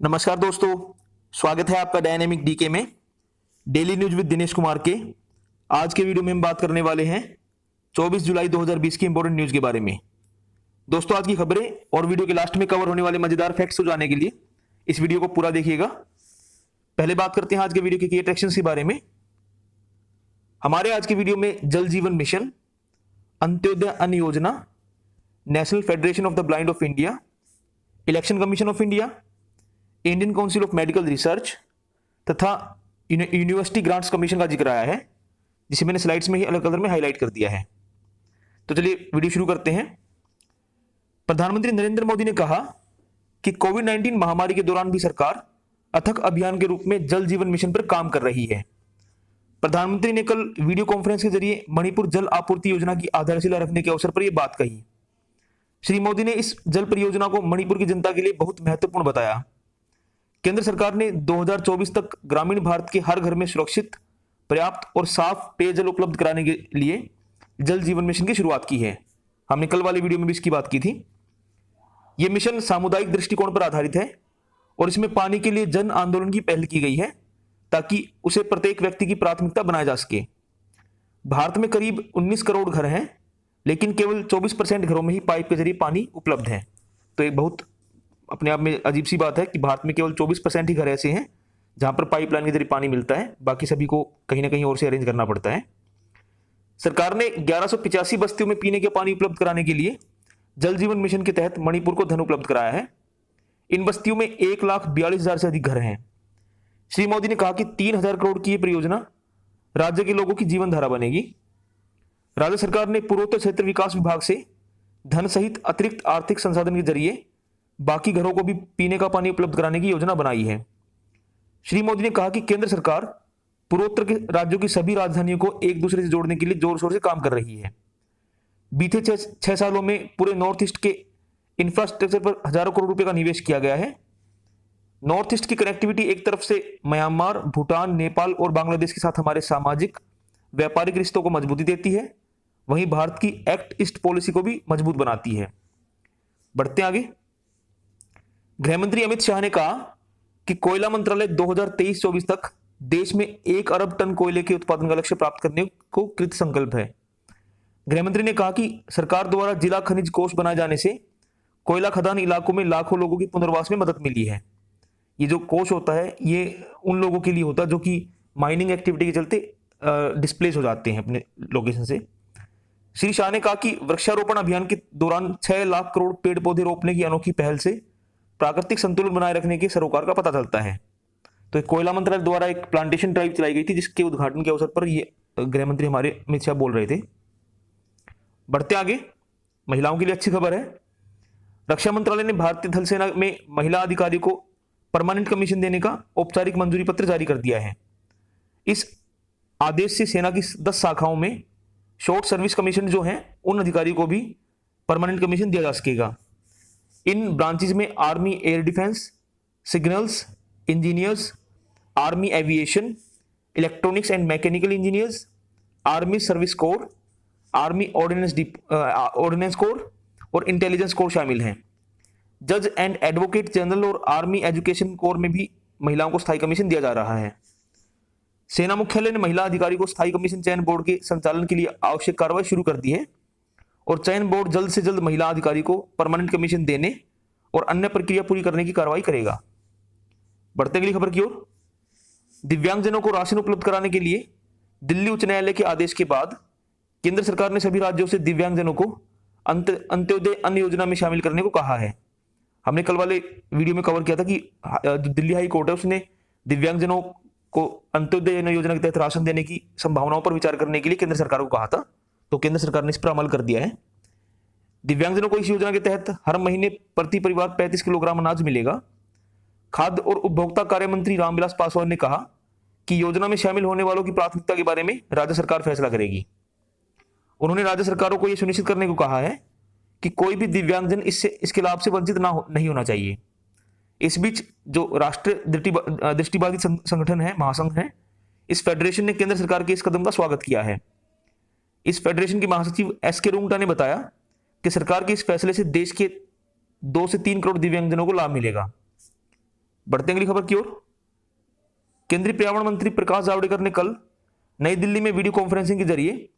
नमस्कार दोस्तों, स्वागत है आपका डायनेमिक डीके में daily news with Dinesh Kumar के। आज के वीडियो में हम बात करने वाले हैं 24 जुलाई 2020 की इंपॉर्टेंट न्यूज के बारे में। दोस्तों, आज की खबरें और वीडियो के लास्ट में कवर होने वाले मजेदार फैक्ट्स को जानने के लिए इस वीडियो को पूरा देखिएगा। पहले बात करते हैं आज के वीडियो के की अट्रैक्शन के बारे में। हमारे आज के वीडियो में जल जीवन मिशन, अंत्योदय अन्न योजना, national federation of the blind of India, election commission of India, Indian council of medical research तथा यूनिवर्सिटी ग्रांट्स कमीशन का जिक्र आया है, जिसे मैंने स्लाइड्स में ही अलग कलर में हाईलाइट कर दिया है। तो चलिए वीडियो शुरू करते हैं। प्रधानमंत्री नरेंद्र मोदी ने कहा कि कोविड-19 महामारी के दौरान भी सरकार अथक अभियान के रूप में जल जीवन मिशन पर काम कर रही है। प्रधानमंत्री ने कल वीडियो कॉन्फ्रेंस के जरिए मणिपुर जल आपूर्ति योजना की आधारशिला रखने के अवसर पर यह बात कही। श्री मोदी ने इस जल परियोजना को मणिपुर की जनता के लिए बहुत महत्वपूर्ण बताया। केंद्र सरकार ने 2024 तक ग्रामीण भारत के हर घर में सुरक्षित, पर्याप्त और साफ पेयजल उपलब्ध कराने के लिए जल जीवन मिशन की शुरुआत की है। हमने कल वाले वीडियो में भी इसकी बात की थी। यह मिशन सामुदायिक दृष्टिकोण पर आधारित है और इसमें पानी के लिए जन आंदोलन की पहल की गई है ताकि उसे प्रत्येक व्यक्ति की प्राथमिकता बनाया जा सके। भारत में करीब 19 करोड़ घर हैं, लेकिन केवल 24% घरों में ही पाइप के जरिए पानी उपलब्ध है। तो एक बहुत अपने आप में अजीब सी बात है कि भारत में केवल 24% ही घर ऐसे हैं जहां पर पाइपलाइन के जरिए पानी मिलता है, बाकी सभी को कहीं ना कहीं और से अरेंज करना पड़ता है। सरकार ने 1185 बस्तियों में पीने के पानी उपलब्ध कराने के लिए जल जीवन मिशन के तहत मणिपुर को धन उपलब्ध कराया है। इन बस्तियों में 1,42,000 से अधिक घर हैं। श्री मोदी ने कहा कि 3,000 करोड़ की यह परियोजना राज्य के लोगों की जीवन धारा बनेगी। राज्य सरकार ने पूर्वोत्तर क्षेत्र विकास विभाग से धन सहित अतिरिक्त आर्थिक संसाधन के जरिए बाकी घरों को भी पीने का पानी उपलब्ध कराने की योजना बनाई है। श्री मोदी ने कहा कि केंद्र सरकार पूर्वोत्तर के राज्यों की सभी राजधानियों को एक दूसरे से जोड़ने के लिए जोर शोर से काम कर रही है। बीते 6 सालों में पूरे नॉर्थ ईस्ट के इंफ्रास्ट्रक्चर पर हजारों करोड़ रुपए का निवेश किया गया है। नॉर्थ ईस्ट की कनेक्टिविटी एक तरफ से म्यांमार, भूटान, नेपाल और बांग्लादेश के साथ हमारे सामाजिक व्यापारिक रिश्तों को मजबूती देती है, वहीं भारत की एक्ट ईस्ट पॉलिसी को भी मजबूत बनाती है। बढ़ते आगे। गृहमंत्री अमित शाह ने कहा कि कोयला मंत्रालय 2023-24 तक देश में 1 अरब टन कोयले के उत्पादन का लक्ष्य प्राप्त करने को कृत संकल्प है। गृहमंत्री ने कहा कि सरकार द्वारा जिला खनिज कोष बनाए जाने से कोयला खदान इलाकों में लाखों लोगों की पुनर्वास में मदद मिली है। ये जो कोष होता है ये उन लोगों के लिए होता है जो कि माइनिंग एक्टिविटी के चलते डिस्प्लेस हो जाते हैं अपने लोकेशन से। श्री शाह ने कहा कि वृक्षारोपण अभियान के दौरान 6 लाख करोड़ पेड़ पौधे रोपने की अनोखी पहल से प्राकृतिक संतुलन बनाए रखने के सरोकार का पता चलता है। तो कोयला मंत्रालय द्वारा एक प्लांटेशन ड्राइव चलाई गई थी, जिसके उद्घाटन के अवसर पर ये गृह मंत्री हमारे अमित शाह बोल रहे थे। बढ़ते आगे। महिलाओं के लिए अच्छी खबर है। रक्षा मंत्रालय ने भारतीय थल सेना में महिला अधिकारी को परमानेंट कमीशन देने का औपचारिक मंजूरी पत्र जारी कर दिया है। इस आदेश से सेना की 10 शाखाओं में शॉर्ट सर्विस कमीशन जो हैं उन अधिकारी को भी परमानेंट कमीशन दिया जा सकेगा। इन ब्रांचेज में army air defence, signals engineers, army aviation, electronics and mechanical engineers, army service corps, army ordinance core और इंटेलिजेंस कोर शामिल हैं। जज एंड एडवोकेट जनरल और आर्मी एजुकेशन कोर में भी महिलाओं को स्थायी कमीशन दिया जा रहा है। सेना मुख्यालय ने महिला अधिकारी को स्थायी कमीशन चयन बोर्ड के संचालन के लिए आवश्यक कार्रवाई शुरू कर दी है और चयन बोर्ड जल्द से जल्द महिला अधिकारी को परमानेंट कमीशन देने और अन्य प्रक्रिया पूरी करने की कार्रवाई करेगा। बढ़ते अगली खबर की ओर। दिव्यांगजनों को राशन उपलब्ध कराने के लिए दिल्ली उच्च न्यायालय के आदेश के बाद केंद्र सरकार ने सभी राज्यों से दिव्यांगजनों को अंत्योदय अन्न योजना में शामिल करने को कहा है। हमने कल वाले वीडियो में कवर किया था कि दिल्ली हाई कोर्ट है उसने दिव्यांगजनों को अंत्योदय योजना के तहत राशन देने की संभावनाओं पर विचार करने के लिए केंद्र सरकार को कहा था। तो केंद्र सरकार ने इस पर अमल कर दिया है। दिव्यांगजनों को इस योजना के तहत हर महीने प्रति परिवार 35 किलोग्राम अनाज मिलेगा। खाद्य और उपभोक्ता कार्य मंत्री रामविलास पासवान ने कहा कि योजना में शामिल होने वालों की प्राथमिकता के बारे में राज्य सरकार फैसला करेगी। उन्होंने राज्य सरकारों को यह सुनिश्चित करने को कहा है कि कोई भी दिव्यांगजन इसके लाभ से वंचित नहीं होना चाहिए। इस बीच जो राष्ट्रीय दृष्टिबाधित संगठन है, महासंघ है, इस फेडरेशन ने केंद्र सरकार के इस कदम का स्वागत किया है। इस फेडरेशन के महासचिव एस.के. रुंगटा ने बताया कि सरकार के इस फैसले से देश के 2 से 3 करोड़ दिव्यांगजनों को लाभ मिलेगा। बढ़ते हैं अगली खबर की ओर। केंद्रीय पर्यावरण मंत्री प्रकाश जावड़ेकर ने कल नई दिल्ली में वीडियो कॉन्फ्रेंसिंग के जरिए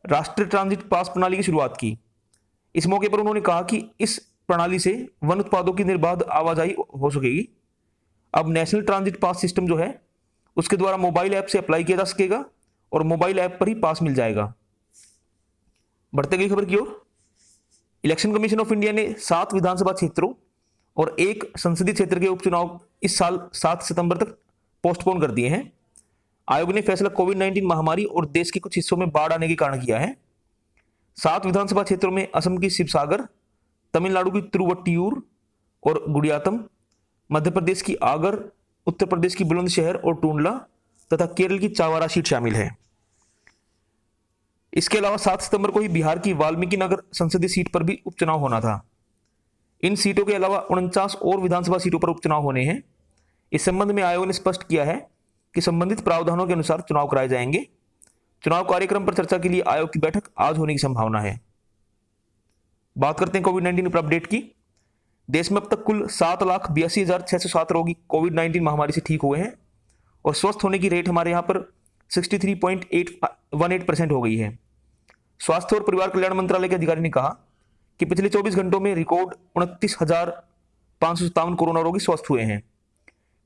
राष्ट्रीय ट्रांजिट पास प्रणाली की शुरुआत की। इस मौके पर उन्होंने कहा कि इस प्रणाली से वन उत्पादों की निर्बाध आवाजाही हो सकेगी। अब नेशनल ट्रांजिट पास सिस्टम जो है उसके द्वारा मोबाइल ऐप से अप्लाई किया जा सकेगा और मोबाइल ऐप पर ही पास मिल जाएगा। बढ़ते अगली खबर की ओर। इलेक्शन कमीशन ऑफ इंडिया ने 7 विधानसभा क्षेत्रों और 1 संसदीय क्षेत्र के उपचुनाव इस साल 7 सितंबर तक पोस्टपोन कर दिए हैं। आयोग ने फैसला कोविड-19 महामारी और देश के कुछ हिस्सों में बाढ़ आने के कारण किया है। 7 विधानसभा क्षेत्रों में असम की शिवसागर, तमिलनाडु की तिरुवट्टियूर और गुडियातम, मध्य प्रदेश की आगर, उत्तर प्रदेश की बुलंदशहर और टूंडला तथा केरल की चावारा सीट शामिल है। इसके अलावा 7 सितंबर को ही बिहार की वाल्मीकि नगर संसदीय सीट पर भी उपचुनाव होना था। इन सीटों के अलावा 49 और विधानसभा सीटों पर उपचुनाव होने हैं। इस संबंध में आयोग ने स्पष्ट किया है कि संबंधित प्रावधानों के अनुसार चुनाव कराए जाएंगे। चुनाव कार्यक्रम पर चर्चा के लिए आयोग की बैठक आज होने की संभावना है। बात करते हैं कोविड-19 पर अपडेट की। देश में अब तक कुल 7,82,607 रोगी कोविड-19 महामारी से ठीक हुए हैं और स्वस्थ होने की रेट हमारे यहाँ पर 63.818% हो गई है। स्वास्थ्य और परिवार कल्याण मंत्रालय के अधिकारी ने कहा कि पिछले 24 घंटों में रिकॉर्ड 29,557 कोरोना रोगी स्वस्थ हुए हैं।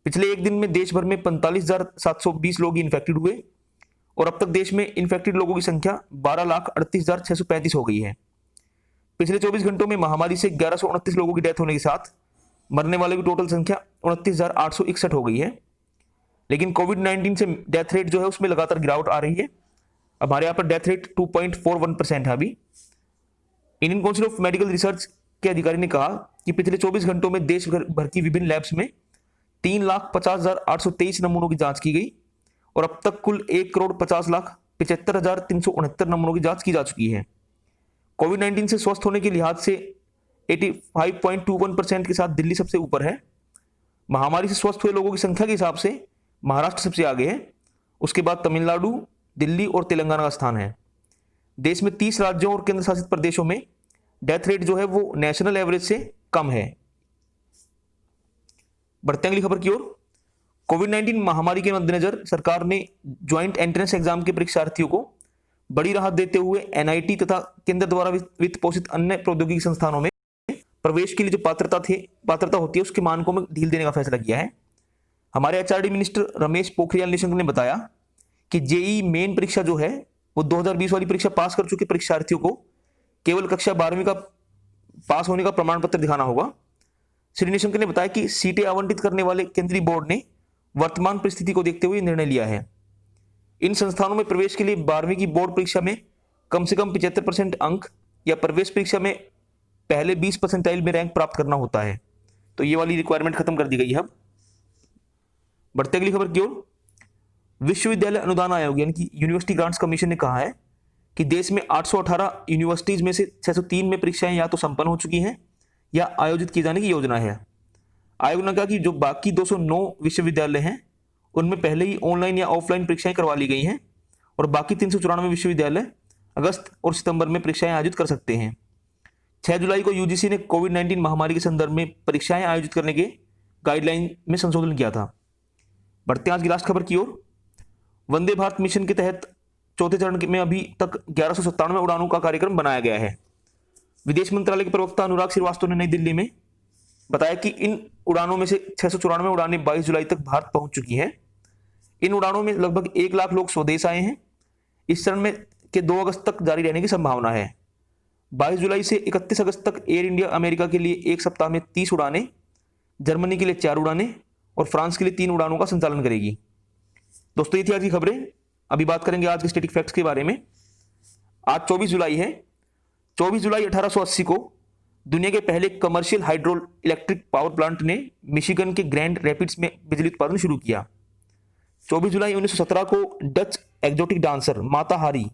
पिछले एक दिन में देश भर में 45,720 लोग इन्फेक्टेड हुए और अब तक देश में इन्फेक्टेड लोगों की संख्या 12,38,635 हो गई है। पिछले 24 घंटों में महामारी से 1129 लोगों की डेथ होने के साथ मरने वालों की टोटल संख्या 29,861 हो गई है। लेकिन कोविड-19 से डेथ रेट जो है उसमें लगातार गिरावट आ रही है। हमारे यहाँ पर डेथ रेट 2.41% है। अभी Indian council of medical research के अधिकारी ने कहा कि पिछले 24 घंटों में देश भर की विभिन्न लैब्स में 3,50,823 नमूनों की जांच की गई और अब तक कुल 1,50,75,369 नमूनों की जांच की जा चुकी है। कोविड-19 से स्वस्थ होने के लिहाज से 85.21% के साथ दिल्ली सबसे ऊपर है। महामारी से स्वस्थ हुए लोगों की संख्या के हिसाब से महाराष्ट्र सबसे आगे है, उसके बाद तमिलनाडु, दिल्ली और तेलंगाना का स्थान है। देश में 30 राज्यों और केंद्र शासित प्रदेशों में डेथ रेट जो है वो नेशनल एवरेज से कम है। बढ़ते हैं अगली खबर की ओर। कोविड-19 महामारी के मद्देनजर सरकार ने ज्वाइंट एंट्रेंस एग्जाम के परीक्षार्थियों को बड़ी राहत देते हुए एनआईटी तथा केंद्र द्वारा वित्त पोषित अन्य प्रौद्योगिकी संस्थानों में प्रवेश के लिए जो पात्रता होती है उसके मानकों में ढील देने का फैसला किया है। हमारे एचआरडी मिनिस्टर रमेश पोखरियाल निशंक ने बताया कि जेईई मेन परीक्षा जो है वो 2020 वाली परीक्षा पास कर चुके परीक्षार्थियों को केवल कक्षा 12वीं का पास होने का प्रमाण पत्र दिखाना होगा। श्री निशंक ने बताया कि सीटें आवंटित करने वाले केंद्रीय बोर्ड ने वर्तमान परिस्थिति को देखते हुए निर्णय लिया है। इन संस्थानों में प्रवेश के लिए 12वीं की बोर्ड परीक्षा में कम से कम 75% अंक या प्रवेश परीक्षा में पहले 20 परसेंटाइल में रैंक प्राप्त करना होता है। तो ये वाली रिक्वायरमेंट खत्म कर दी गई है। अब बढ़ते अगली खबर की ओर। विश्वविद्यालय अनुदान आयोग यानी कि यूनिवर्सिटी ग्रांट्स कमीशन ने कहा है कि देश में 818 यूनिवर्सिटीज में से 603 में परीक्षाएं या तो संपन्न हो चुकी हैं या आयोजित किए जाने की योजना है। आयोग ने कहा कि जो बाकी 209 विश्वविद्यालय हैं उनमें पहले ही ऑनलाइन या ऑफलाइन परीक्षाएं करवा ली गई हैं और बाकी 394 विश्वविद्यालय अगस्त और सितंबर में परीक्षाएं आयोजित कर सकते हैं। 6 जुलाई को यूजीसी ने कोविड-19 महामारी के संदर्भ में परीक्षाएं आयोजित करने के गाइडलाइन में संशोधन किया था। बढ़ते हैं आज की लास्ट खबर की ओर। वंदे भारत मिशन के तहत चौथे चरण में अभी तक 1197 उड़ानों का कार्यक्रम बनाया गया है। विदेश मंत्रालय के प्रवक्ता अनुराग श्रीवास्तव ने नई दिल्ली में बताया कि इन उड़ानों में से 694 उड़ानें 22 जुलाई तक भारत पहुंच चुकी हैं। इन उड़ानों में लगभग 1 लाख लोग स्वदेश आए हैं। इस चरण में के 2 अगस्त तक जारी रहने की संभावना है। 22 जुलाई से 31 अगस्त तक एयर इंडिया अमेरिका के लिए एक सप्ताह में 30 उड़ानें, जर्मनी के लिए 4 उड़ानें और फ्रांस के लिए 3 उड़ानों का संचालन करेगी। दोस्तों ये थी आज की खबरें। अभी बात करेंगे आज के स्टैटिक फैक्ट्स के बारे में। आज 24 जुलाई है। 24 जुलाई 1880 को दुनिया के पहले commercial hydro electric power plant ने मिशिगन के ग्रैंड रैपिड्स में बिजली उत्पादन शुरू किया। 24 जुलाई 1917 को डच एक्जोटिक डांसर माता हारी,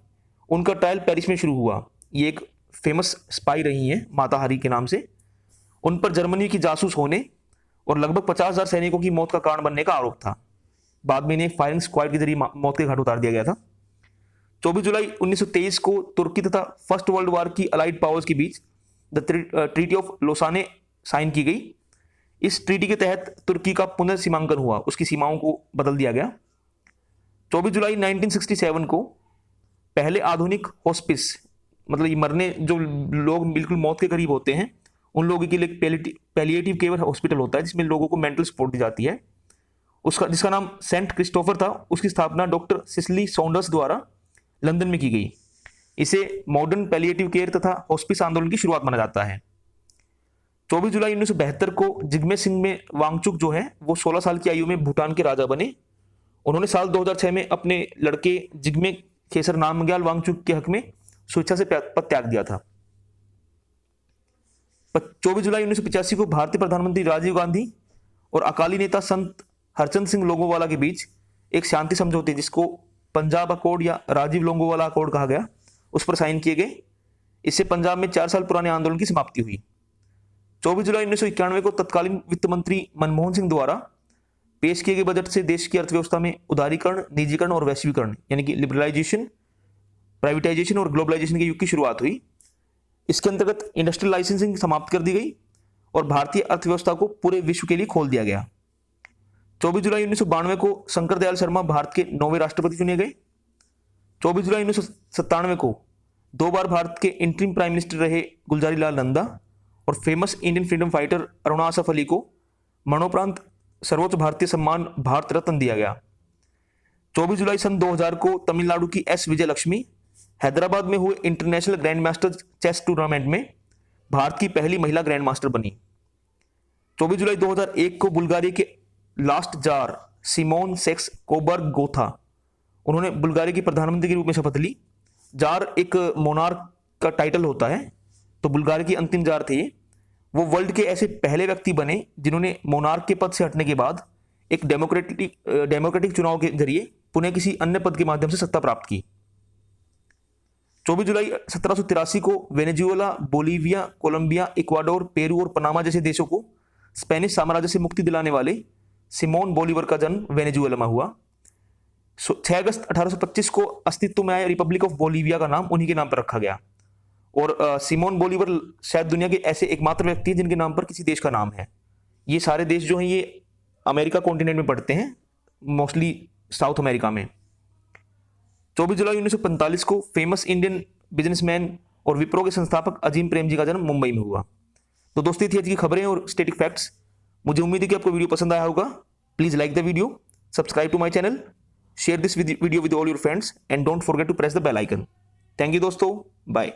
उनका ट्रायल पेरिस में शुरू हुआ। ये एक फेमस स्पाई रही हैं माता हारी के नाम से। उन पर जर्मनी की जासूस होने और लगभग 50,000 सैनिकों की मौत का कारण बनने का आरोप था। बाद में इन्हें फायरिंग स्क्वाड के जरिए मौत के घाट उतार दिया गया था। 24 जुलाई 1923 को तुर्की तथा फर्स्ट वर्ल्ड वॉर की अलाइड पावर्स के बीच the treaty of Lausanne sign की गई। इस ट्रीटी के तहत तुर्की का पुनर्सीमांकन हुआ, उसकी सीमाओं को बदल दिया गया। 24 जुलाई 1967 को पहले आधुनिक हॉस्पिस, मतलब ये मरने जो लोग बिल्कुल मौत के करीब होते हैं उन लोगों के लिए पैलिएटिव केयर हॉस्पिटल होता है जिसमें लोगों को मेंटल सपोर्ट दी जाती है, उसका जिसका नाम सेंट क्रिस्टोफर था, उसकी स्थापना डॉक्टर सिसिली सॉन्डर्स द्वारा लंदन में की गई। इसे मॉडर्न पैलिएटिव केयर तथा हॉस्पिस आंदोलन की शुरुआत माना जाता है। 24 जुलाई 1972 को जिग्मे सिंह में वांगचुक जो है वो 16 साल की आयु में भूटान के राजा बने। उन्होंने साल 2006 में अपने लड़के जिग्मे खेसर नामग्याल वांगचुक के हक में स्वेच्छा से पद त्याग दिया था। 24 जुलाई 1985 को भारतीय प्रधानमंत्री राजीव गांधी और अकाली नेता संत हरचंद सिंह लोंगोवाला के बीच एक शांति समझौते, जिसको पंजाब अकॉर्ड या राजीव लोंगोवाला अकॉर्ड कहा गया, उस पर साइन किए गए। इससे पंजाब में 4 साल पुराने आंदोलन की समाप्ति हुई। 24 जुलाई 1991 को तत्कालीन वित्त मंत्री मनमोहन सिंह द्वारा पेश किए गए बजट से देश की अर्थव्यवस्था में उदारीकरण, निजीकरण और वैश्वीकरण यानी कि लिबरलाइजेशन, प्राइवेटाइजेशन और ग्लोबलाइजेशन के युग की शुरुआत हुई। इसके अंतर्गत इंडस्ट्रियल लाइसेंसिंग समाप्त कर दी गई और भारतीय अर्थव्यवस्था को पूरे विश्व के लिए खोल दिया गया। 24 जुलाई 1992 को शंकर दयाल शर्मा भारत के 9वें राष्ट्रपति चुने गए। 24 जुलाई 1997 को 2 बार भारत के इंटरिम प्राइम मिनिस्टर रहे गुलजारी लाल नंदा और famous Indian freedom fighter Aruna Asaf Ali को मरणोपरांत सर्वोच्च भारतीय सम्मान भारत रत्न दिया गया। 24 जुलाई सन 2000 को तमिलनाडु की एस विजय लक्ष्मी हैदराबाद में हुए international grand master chess tournament में भारत की पहली महिला ग्रैंड मास्टर बनी। 24 जुलाई 2001 को बुल्गारिया के last tsar Simeon Saxe Coburg Gotha, उन्होंने बुल्गारिया की प्रधानमंत्री के रूप में शपथ ली। जार एक मोनार्क का टाइटल होता है, तो बुल्गारिया की अंतिम जार थे। वो वर्ल्ड के ऐसे पहले व्यक्ति बने जिन्होंने मोनार्क के पद से हटने के बाद एक डेमोक्रेटिक चुनाव के जरिए पुनः किसी अन्य पद के माध्यम से सत्ता प्राप्त की। 24 जुलाई 1783 को Venezuela, Bolivia, Colombia, Ecuador, Peru और पनामा जैसे देशों को स्पेनिश साम्राज्य से मुक्ति दिलाने वाले सिमोन बोलीवर का जन्म वेनेजुएला में हुआ। 6 अगस्त 1825 को अस्तित्व में आए रिपब्लिक ऑफ बोलीविया का नाम उन्हीं के नाम पर रखा गया। और सिमोन बोलीवर शायद दुनिया के ऐसे एकमात्र व्यक्ति हैं जिनके नाम पर किसी देश का नाम है। ये सारे देश जो हैं ये अमेरिका कॉन्टिनेंट में पड़ते हैं, मोस्टली साउथ अमेरिका में। 24 जुलाई 1945 को फेमस इंडियन बिजनेसमैन और विप्रो के संस्थापक अजीम प्रेमजी का जन्म मुंबई में हुआ। तो दोस्तों थी आज की खबरें और स्टैटिक फैक्ट्स। मुझे उम्मीद है कि आपको वीडियो पसंद आया होगा। Please like the video, subscribe to my channel, share this video with all your friends and don't forget to press the bell icon. Thank you दोस्तों, बाय।